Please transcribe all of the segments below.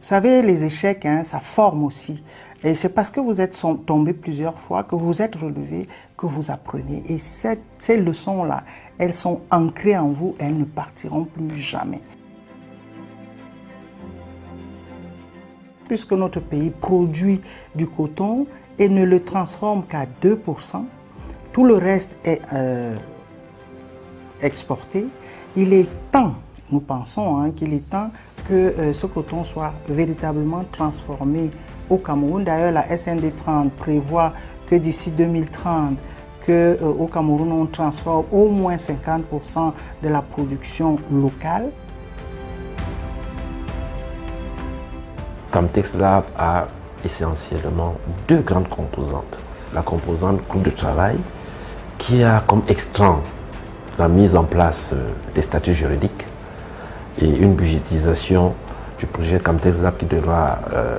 savez, les échecs, hein, ça forme aussi. Et c'est parce que vous êtes tombé plusieurs fois, que vous êtes relevé, que vous apprenez. Et ces leçons-là, elles sont ancrées en vous, elles ne partiront plus jamais. Puisque notre pays produit du coton et ne le transforme qu'à 2%, tout le reste est exporté, il est temps, nous pensons hein, qu'il est temps que ce coton soit véritablement transformé au Cameroun. D'ailleurs, la SND 30 prévoit que d'ici 2030, au Cameroun, on transforme au moins 50% de la production locale. Camtex Lab a essentiellement deux grandes composantes. La composante groupe de travail qui a comme extrant la mise en place des statuts juridiques et une budgétisation du projet Camtex Lab qui devra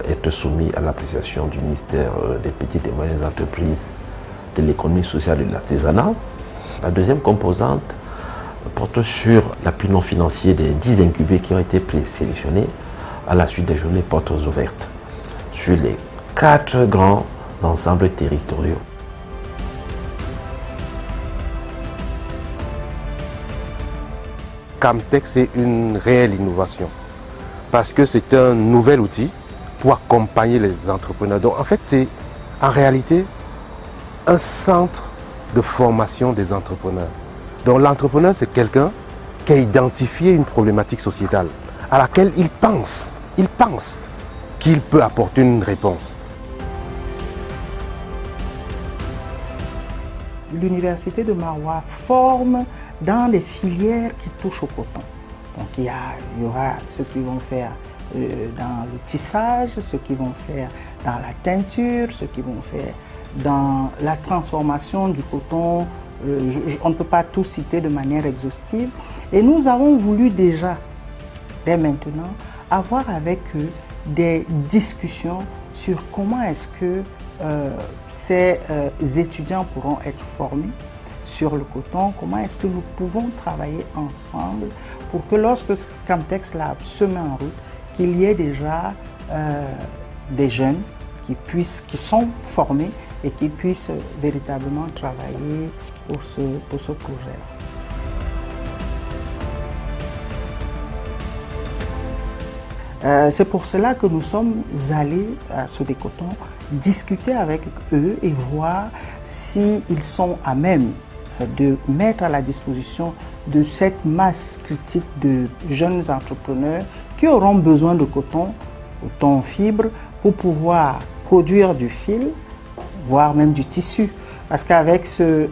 être soumis à l'appréciation du ministère des petites et moyennes entreprises, de l'économie sociale et de l'artisanat. La deuxième composante porte sur l'appui non financier des 10 incubés qui ont été présélectionnés à la suite des journées portes ouvertes sur les 4 grands ensembles territoriaux. Camtex est une réelle innovation parce que c'est un nouvel outil pour accompagner les entrepreneurs. Donc en fait, c'est en réalité un centre de formation des entrepreneurs. Donc l'entrepreneur, c'est quelqu'un qui a identifié une problématique sociétale à laquelle il pense qu'il peut apporter une réponse. L'université de Maroua forme dans les filières qui touchent au coton. Donc il y aura ceux qui vont faire dans le tissage, ceux qui vont faire dans la teinture, ceux qui vont faire dans la transformation du coton. On ne peut pas tout citer de manière exhaustive. Et nous avons voulu déjà, dès maintenant, avoir avec eux des discussions sur comment est-ce que ces étudiants pourront être formés sur le coton, comment est-ce que nous pouvons travailler ensemble pour que lorsque Camtex Lab se met en route, qu'il y ait déjà des jeunes qui sont formés et qui puissent véritablement travailler pour ce projet-là. C'est pour cela que nous sommes allés à Sodécoton discuter avec eux et voir s'ils sont à même de mettre à la disposition de cette masse critique de jeunes entrepreneurs qui auront besoin de coton fibre, pour pouvoir produire du fil, voire même du tissu. Parce qu'avec ce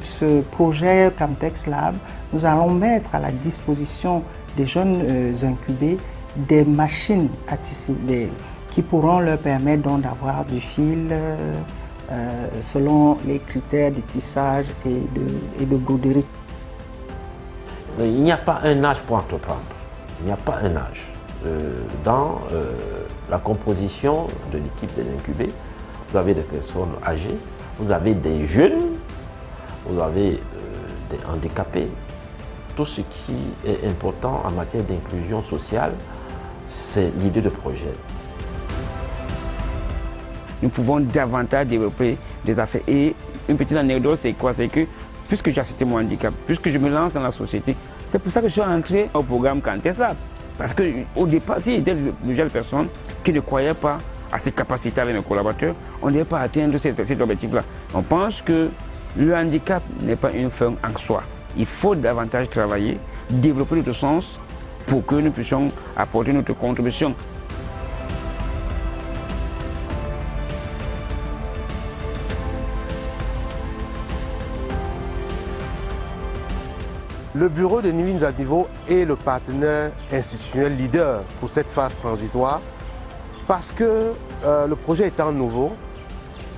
projet Camtex Lab, nous allons mettre à la disposition des jeunes incubés des machines à tisser qui pourront leur permettre donc d'avoir du fil selon les critères de tissage et de broderie. Il n'y a pas un âge pour entreprendre. Il n'y a pas un âge. Dans la composition de l'équipe des incubés, vous avez des personnes âgées, vous avez des jeunes, vous avez des handicapés. Tout ce qui est important en matière d'inclusion sociale, c'est l'idée de projet. Nous pouvons davantage développer des affaires. Et une petite anecdote, c'est quoi? C'est que, puisque j'ai accepté mon handicap, puisque je me lance dans la société, c'est pour ça que je suis entré au programme Camtex Lab. Parce qu'au départ, s'il y avait de jeunes personnes qui ne croyaient pas à ses capacités avec mes collaborateurs, on ne devait pas atteindre cet objectif-là. On pense que le handicap n'est pas une fin en soi. Il faut davantage travailler, développer notre sens pour que nous puissions apporter notre contribution. Le bureau de New à Niveau est le partenaire institutionnel leader pour cette phase transitoire parce que le projet étant nouveau,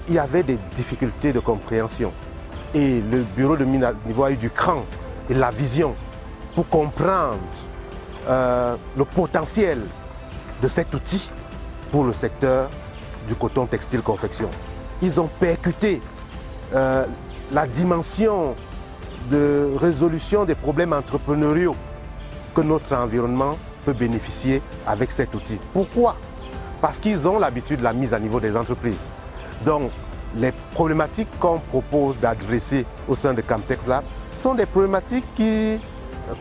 il y avait des difficultés de compréhension. Et le bureau de New à Niveau a eu du cran et la vision pour comprendre le potentiel de cet outil pour le secteur du coton textile confection. Ils ont percuté la dimension de résolution des problèmes entrepreneuriaux que notre environnement peut bénéficier avec cet outil. Pourquoi? parce qu'ils ont l'habitude de la mise à niveau des entreprises. Donc, les problématiques qu'on propose d'adresser au sein de Camtex Lab sont des problématiques qui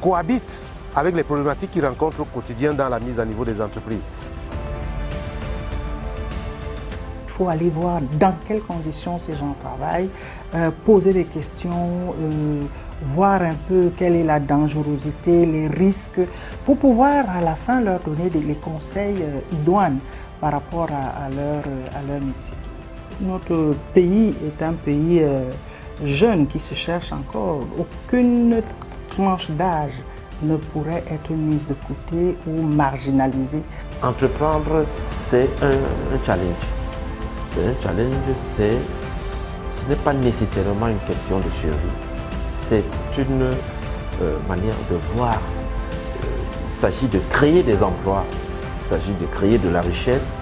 cohabitent avec les problématiques qu'ils rencontrent au quotidien dans la mise à niveau des entreprises. Il faut aller voir dans quelles conditions ces gens travaillent, poser des questions, voir un peu quelle est la dangerosité, les risques, pour pouvoir à la fin leur donner les conseils idoines par rapport à leur métier. Notre pays est un pays jeune qui se cherche encore. Aucune tranche d'âge ne pourrait être mise de côté ou marginalisée. Entreprendre, c'est un challenge. C'est un challenge, ce n'est pas nécessairement une question de survie. C'est une manière de voir. Il s'agit de créer des emplois, il s'agit de créer de la richesse.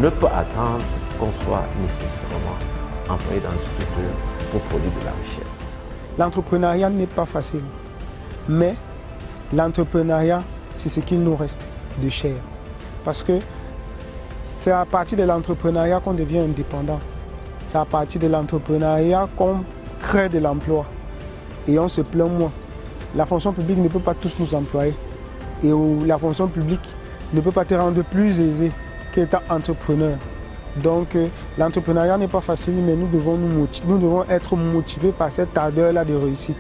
Ne peut attendre qu'on soit nécessairement employé dans une structure pour produire de la richesse. L'entrepreneuriat n'est pas facile, mais l'entrepreneuriat, c'est ce qu'il nous reste de cher. Parce que c'est à partir de l'entrepreneuriat qu'on devient indépendant. C'est à partir de l'entrepreneuriat qu'on crée de l'emploi. Et on se plaint moins. La fonction publique ne peut pas tous nous employer. Et la fonction publique ne peut pas te rendre plus aisé qu'étant entrepreneur. Donc l'entrepreneuriat n'est pas facile, mais nous devons être motivés par cette ardeur-là de réussite.